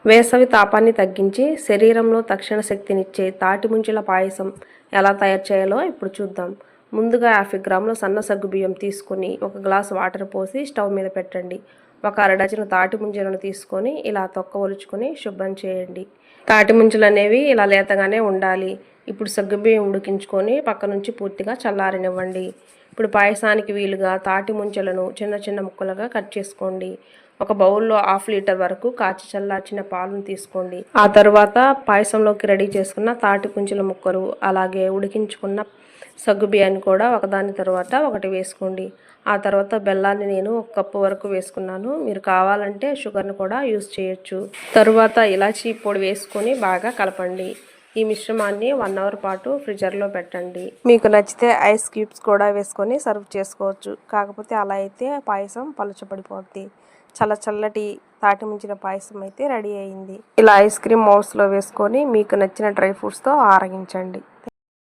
వేసవి తాపాన్ని తగ్గించి శరీరంలో తక్షణ శక్తినిచ్చే తాటి ముంజల పాయసం ఎలా తయారు చేయాలో ఇప్పుడు చూద్దాం. ముందుగా 50 గ్రాముల సన్న సగ్గు బియ్యం తీసుకొని ఒక గ్లాసు వాటర్ పోసి స్టవ్ మీద పెట్టండి. ఒక అరడజను తాటి ముంజలను తీసుకొని ఇలా తొక్క ఒలుచుకొని శుభ్రం చేయండి. తాటి ముంజలు అనేవి ఇలా లేతగానే ఉండాలి. ఇప్పుడు సగ్గు బియ్యం ఉడికించుకొని పక్క నుంచి పూర్తిగా చల్లారనివ్వండి. ఇప్పుడు పాయసానికి వీలుగా తాటి ముంజలను చిన్న చిన్న ముక్కలుగా కట్ చేసుకోండి. ఒక బౌల్లో 1/2 లీటర్ వరకు కాచి చల్లార్చిన పాలను తీసుకోండి. ఆ తర్వాత పాయసంలోకి రెడీ చేసుకున్న తాటి పుంజల ముక్కలు అలాగే ఉడికించుకున్న సగ్గు బియ్యాన్ని కూడా ఒకదాని తర్వాత ఒకటి వేసుకోండి. ఆ తర్వాత బెల్లాన్ని నేను 1 కప్పు వరకు వేసుకున్నాను. మీరు కావాలంటే షుగర్ని కూడా యూజ్ చేయొచ్చు. తరువాత ఇలాచీ పొడి వేసుకొని బాగా కలపండి. ఈ మిశ్రమాన్ని 1 అవర్ పాటు ఫ్రిడ్జర్లో పెట్టండి. మీకు నచ్చితే ఐస్ క్యూబ్స్ కూడా వేసుకొని సర్వ్ చేసుకోవచ్చు. కాకపోతే అలా అయితే పాయసం పలుచబడిపోద్ది. చాలా చల్లటి తాటి ముంచిన పాయసం అయితే రెడీ అయింది. ఇలా ఐస్ క్రీమ్ మౌల్స్లో వేసుకొని మీకు నచ్చిన డ్రై ఫ్రూట్స్తో ఆరగించండి.